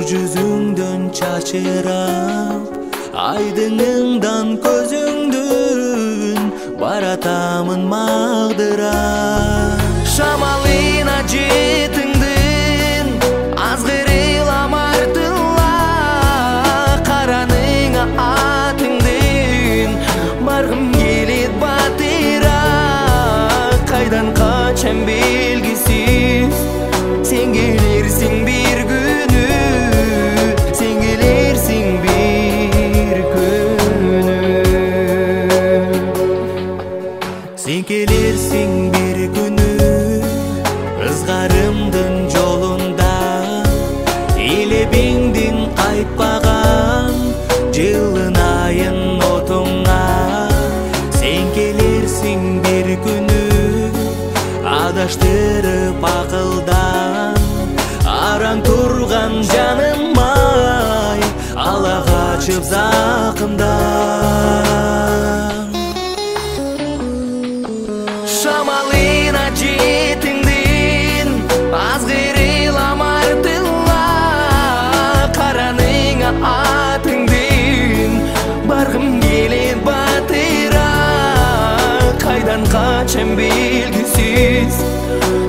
yüzüngdön çaçırap aydınыңdan көзүңдөн баратамын магдыра шамалына жетиңдин азгырылам артыла караныңа атыңдын баргым келет батыра кайдан качам белгисиз сен келерсиң бир күнү сен келерсиң бир күнү сен келерсиң бир күнү ызгарымдын жолунда илебиңдин кайтпаган жылынайын отуңа сен келерсиң бир күнү адаштырып акылдан араң турган жаным-ай ала качып закындан шамалына жетиңдин азгырылам артыла караныңа атыңдын баргым келет батыра кайдан качам белгисиз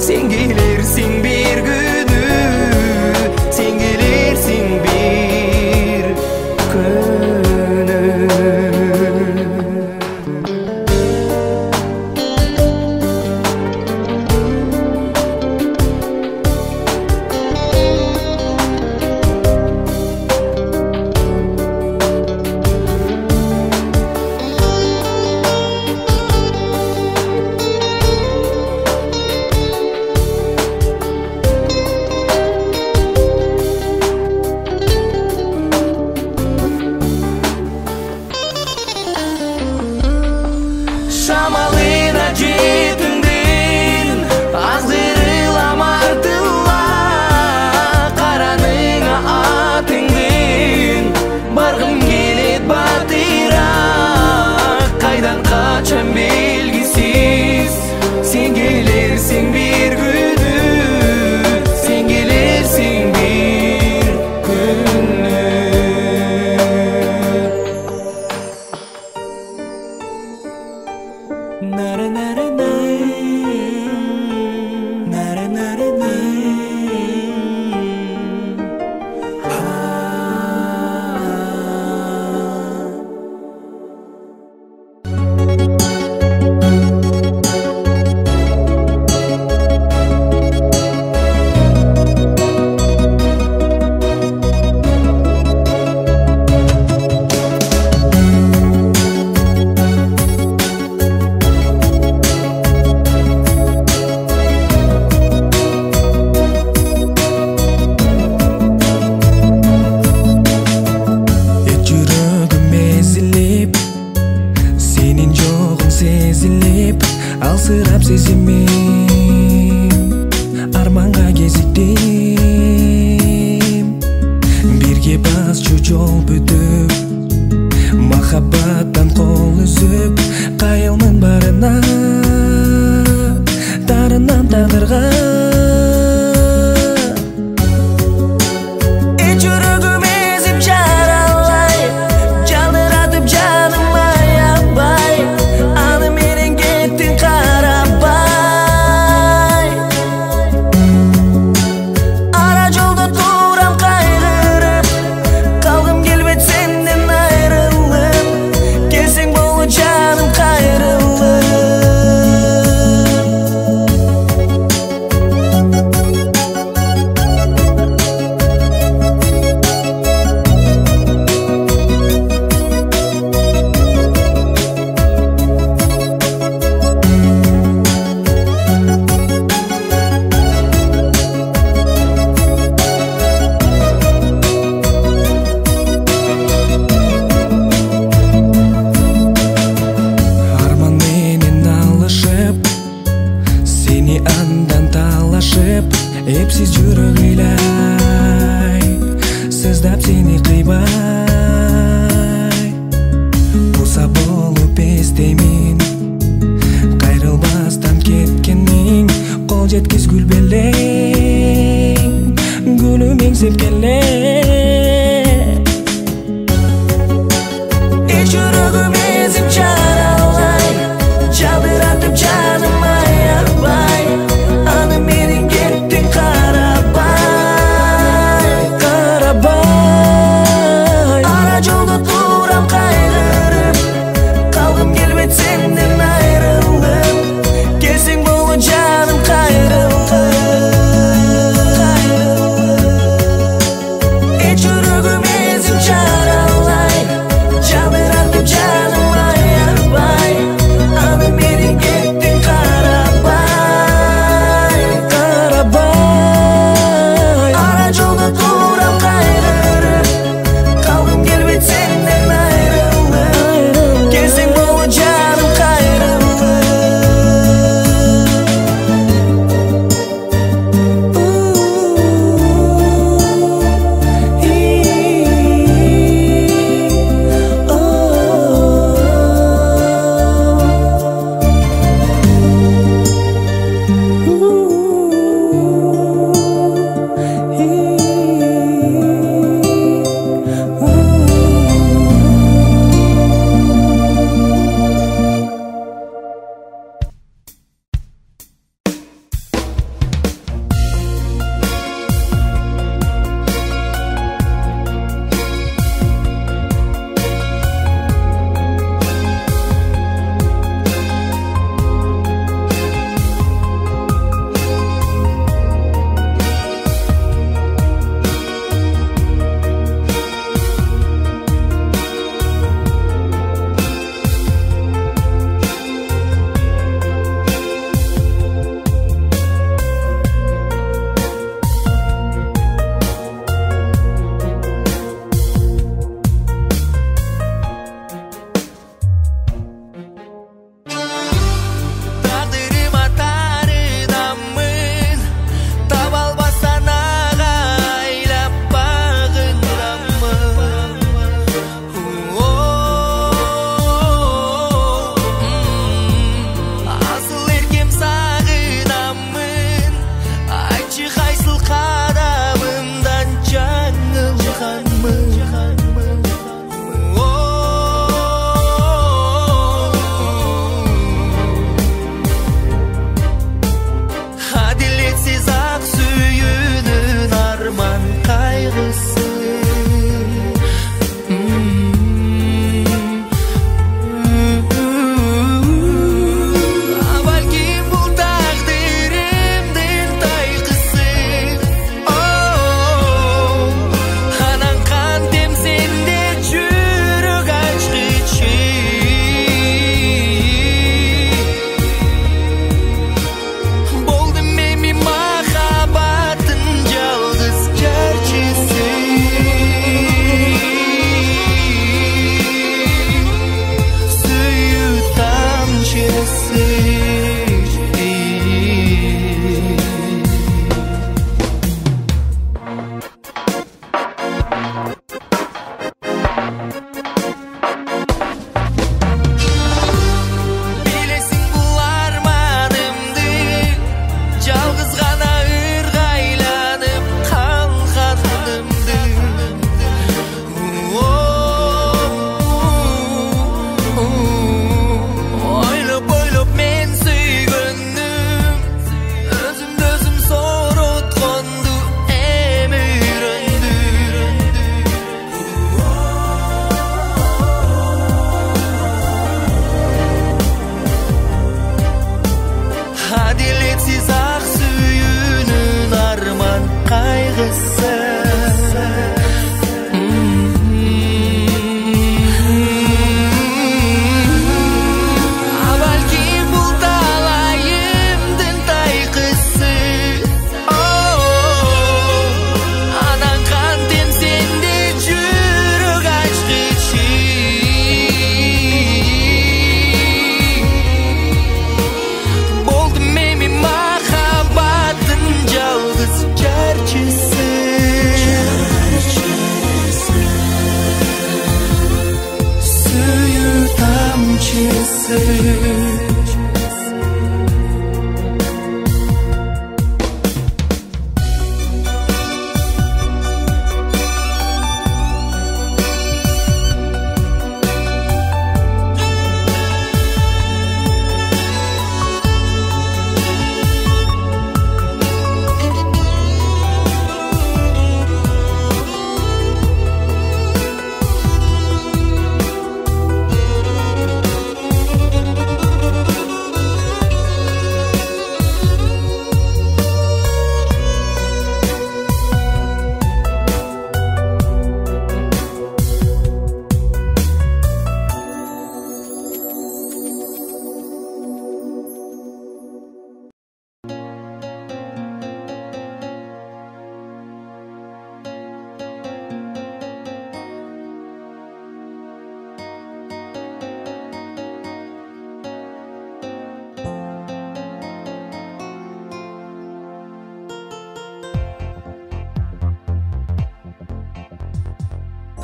сен келерсиң бир күнү сен келерсиң бир күнү silkele. Yürügüm ezip çaralay, çaldıratıp canım ayarbay. Anı menin gittin Karabay, Karabay. Ara jolda turam kaygırıp, kalgım gelmedi senden ayrılıp. Gelsin bolu canım kayrılıp. Yürügüm ezip çaralay, çaldıratıp canım ayarbay. Anı menin gittin Karabay, Karabay. Ara jolda turam kaygırıp, kalgım gelmedi senden ayrılıp. Gelsin bolu canım kayrılıp.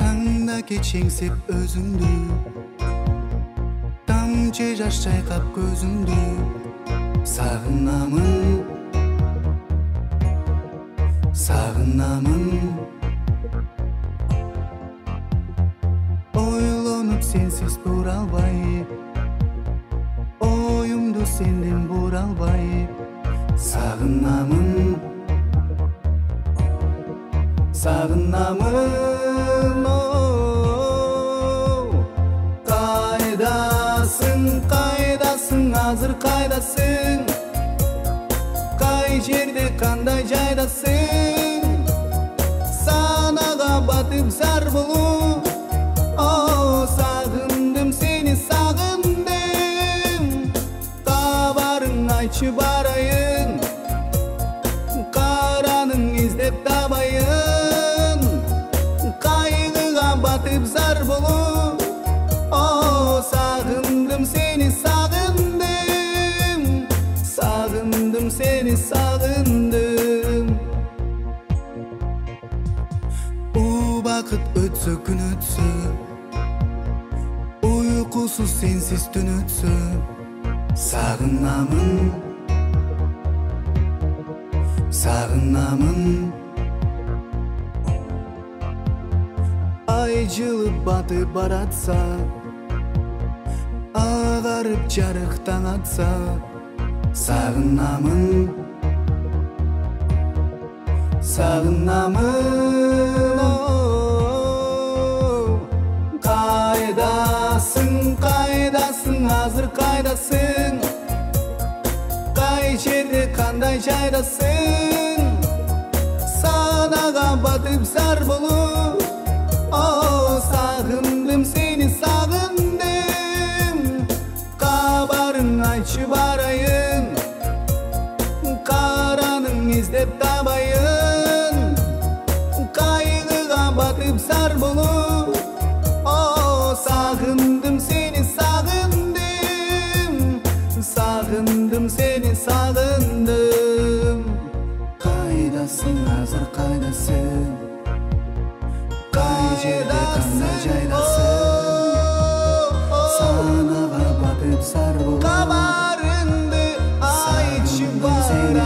Tangda keçengsep özündü, tamчы жаш чайкап көзүмдү. Сагынамын, сагынамын. Ойлонуп сенсиз тура албай, оюмду сенден бура албай. Сагынамын, сагынамын. Кайдасың, кайдасың, азыр кайдасың? Кай жерде, кандай жайдасың? Санага батып зар болуп, сагындым сени, сагындым. Кабарың айтчы барайын, караның издеп табайын. Кайгыга батып зар болуп, sağındım seni, sağındım. Sağındım seni, sağındım. O vakit ötse gün ötse, uykusuz sensiz tün ötse. Sağınamın, sağınamın. Ay жылып батып баратса, ағарып жарықтан атса. Сағынамын, сағынамын. Қайдасың, қайдасың, азыр қайдасың? Қай жерде, қандай жайдасың? Санаға батып зар болуп, сағындым сені, сағындым. Кабарың айтчы барайын, караның издеп табайын. Кайгыга батып зар болуп, сағындым сені, сағындым. Сағындым сені, сағындым. Кайдасың, азыр кайдасың? Кай жерде, кандай жайдасың? Санаға батып зар болуп, кабарыңды айтчы барайын.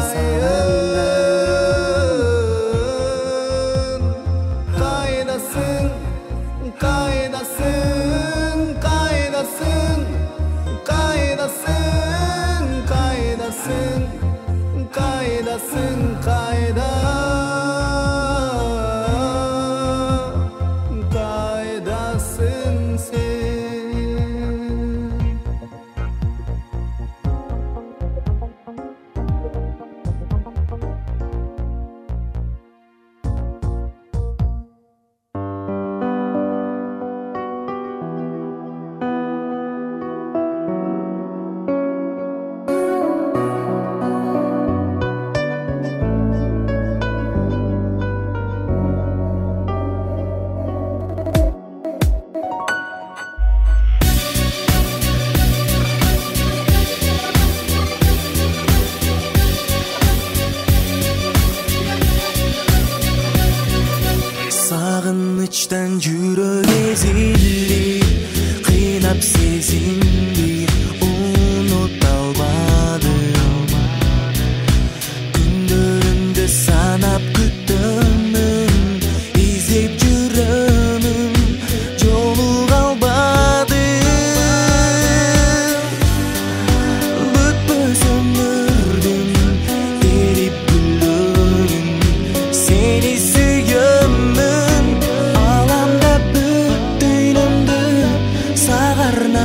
Кайдасың, кайдасың, кайдасың? Кайдасың, кайдасың, кайдасың, кайда? Кайдасың сен? Sağınычтан жүрөк ezildi, кыйнап сезимди унута албадым. Күндөрүмдү санап күтөмүн, издеп жүрөмүн, жолуга албадым. Бүтпөс өмүрдүн эрип гүлдөрүн, сени сүйөмүн. Alamda büt düynümdü, sağarna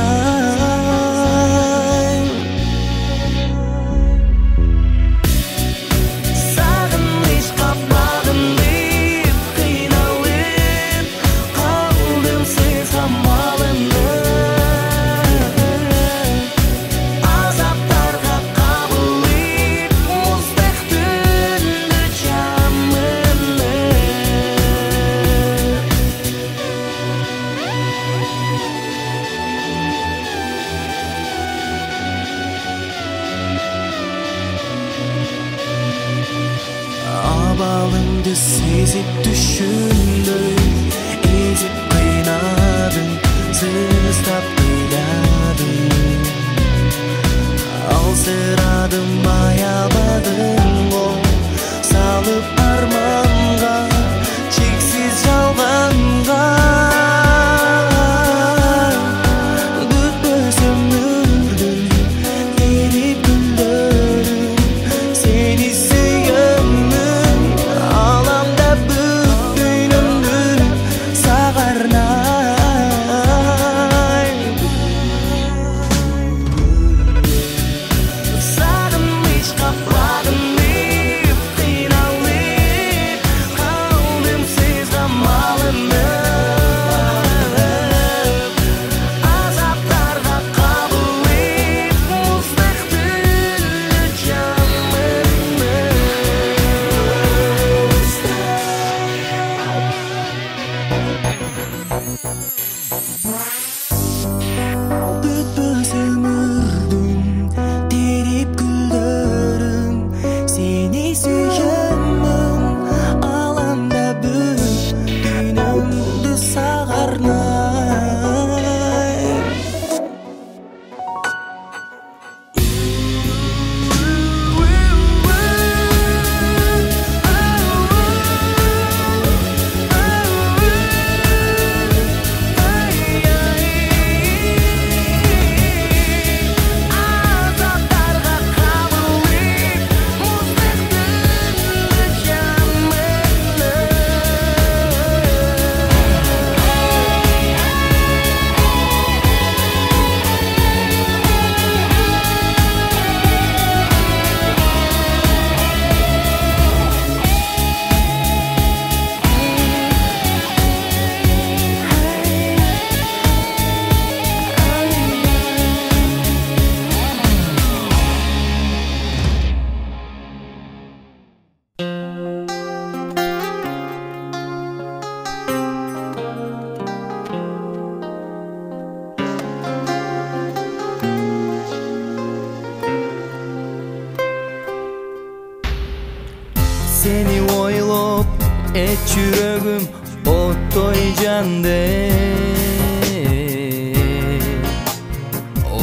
et yürөгüm ottoy жанды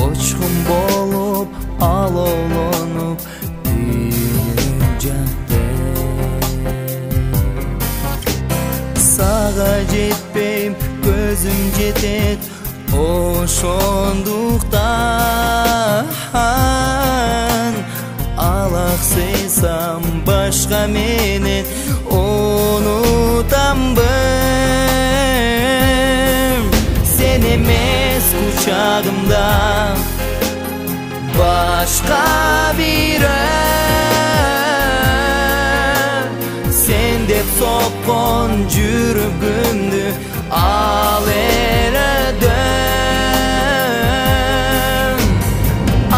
очкун болуп алоолонуп күйүп жатты сага жетпейм көзүм жетет ошондуктан алаксыйсам башка менен унутамбын сен эмес кучагымда башка бирөө сен деп соккон жүрөгүмдү ал эледим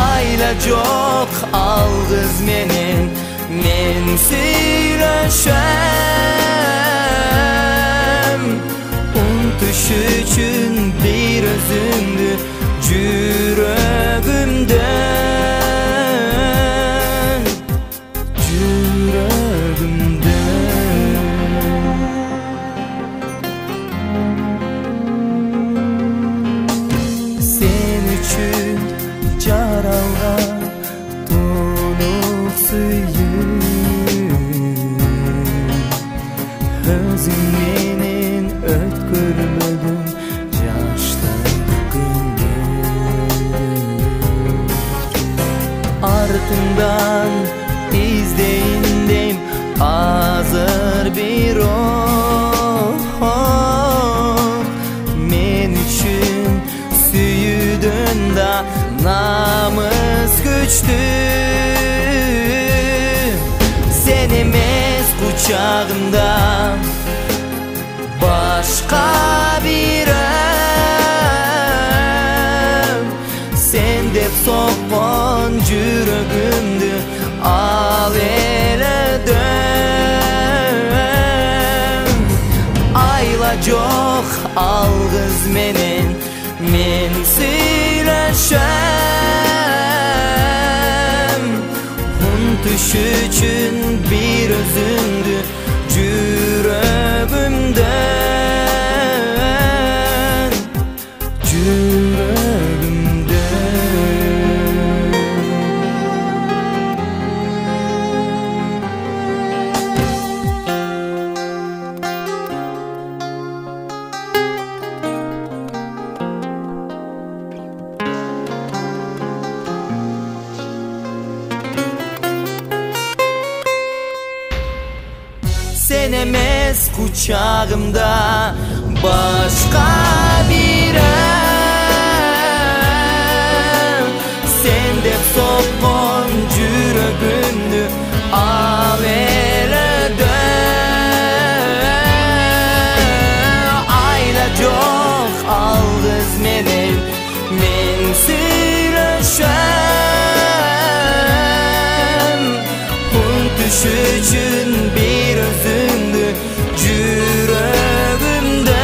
айла жок алгыз менен мен сүйлөшөм унутуш үчүн бир өзүңдү жүрөгүмдөн sen үчүн жаралган тонук сүйүү өзүң менен өткөрмөдүм жаштык күндү артыңдан издейин дейм азыр бирок мен үчүн сүйүүдөн да намыс күчтүү сен эмес кучагымда башка бирөө сен деп соккон жүрөгүмдү ал эледим айла жок алгыз менен мен сүйлөшөм унутуш үчүн бир өзүңдү жүрөгүмдөн sen emez kucağımda başka biri sen de sokon жүрөгүмдү ал эледим айла жок алгыз менен мен сүйлөшөм унутуш үчүн бир өзүңдү жүрөгүмдөн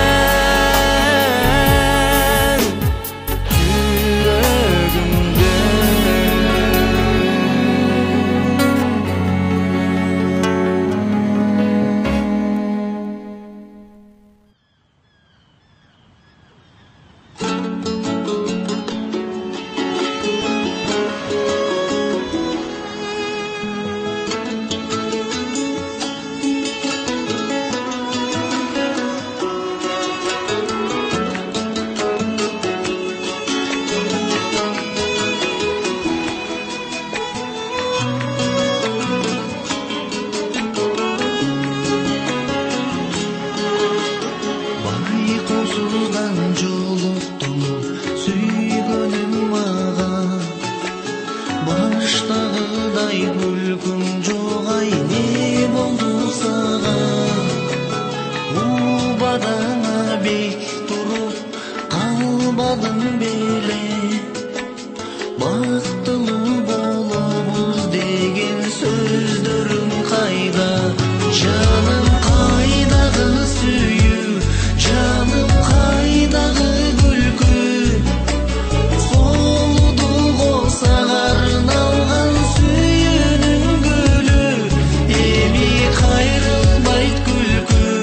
Кайрылбайт күлкү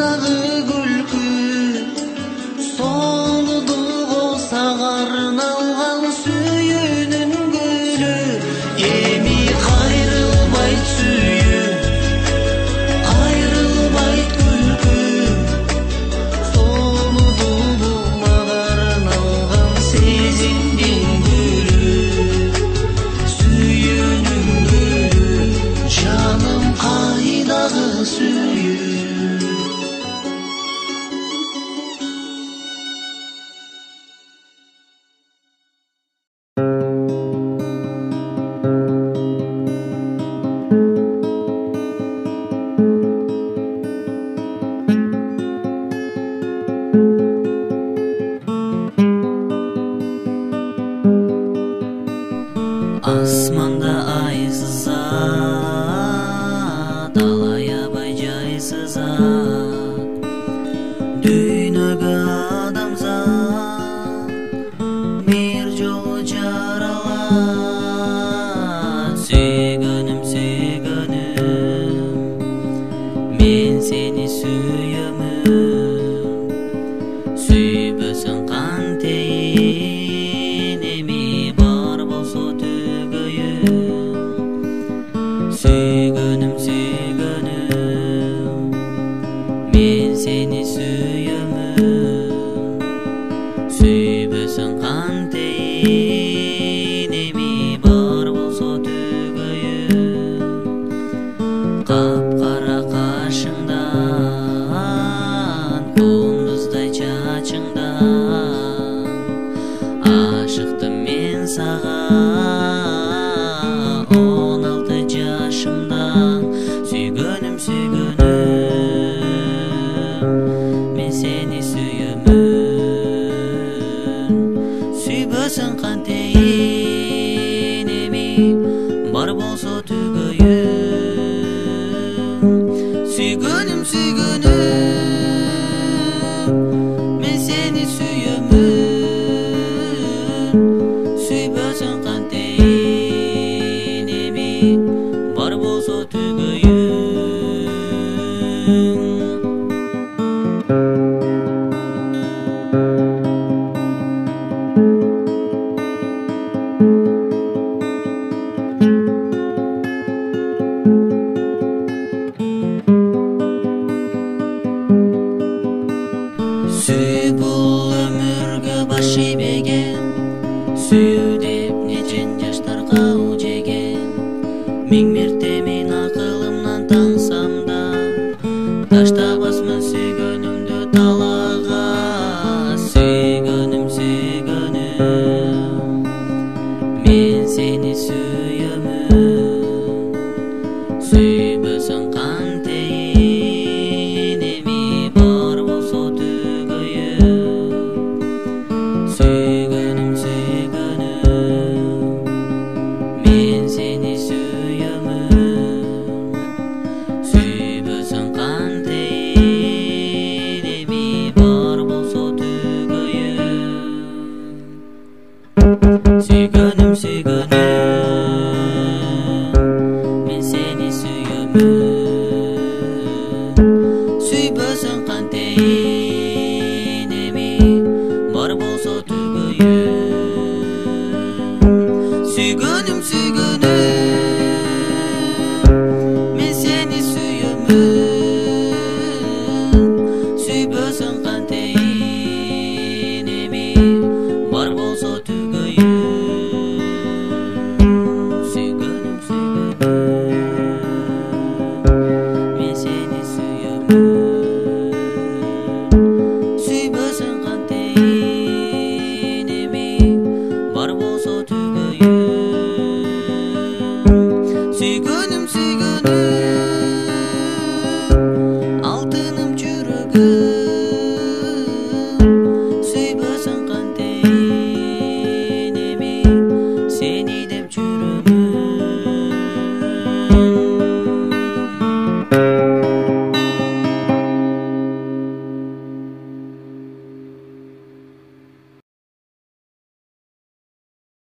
дагы күлкү солдуго сагарын алган сүйүүнүн гүлү эми кайрылбайт сүйүү кайрылбайт күлкү солдуго сагарын алган сезимдин гүлү сүйүүнүн гүлү жаным кайдагы сүйүү Асманда ай сызат, далай абай жай сызат, дүйнөгө адамзат бир жолу жаралат. Сүйгөнүм, сүйгөнүм, мен сени сүйөмүн, сүйбөсөң кантейин эми бар болсо Сүйгөнүм, сүйгөнүм, мен сени сүйөмүн, сүйбөсөң кантейин эми бар болсо түгөйүм. Капкара кашыңдан, кундуздай чачыңдан ашыктым мен сага. 16 жашымдан сүйгөнүм, сүйгөнүм, мен сени сүйөмүн, сүйбөсөң кантейин эми бар болсо түгөйүм. Сүйгөнүм, сүйгөнүм, мен сени сүйөмүн, сүйбөсөң кантейин эми бар болсо түгөйүм. Сүй бул өмүргө баш ийбеген, сүйүү деп нечен жаштар кау жеген. Миң мерте мен акылымнан таңсам да таштабасмын сүйгөнүмдү талага. Сүйгөнүм, сүйгөнүм, мен сени сүйөмүн, сүйбөсөң кантейин эми бар болсо түгөйүм. Сүйгөнүм, сүйгөнүм, мен сени сүйөмүн, сүйбөсөң кантейин эми бар болсо түгөйүм. Сүйгөнүм, сүйгөнүм, мен сени сүйөмүн, сүйбөсөң кантейин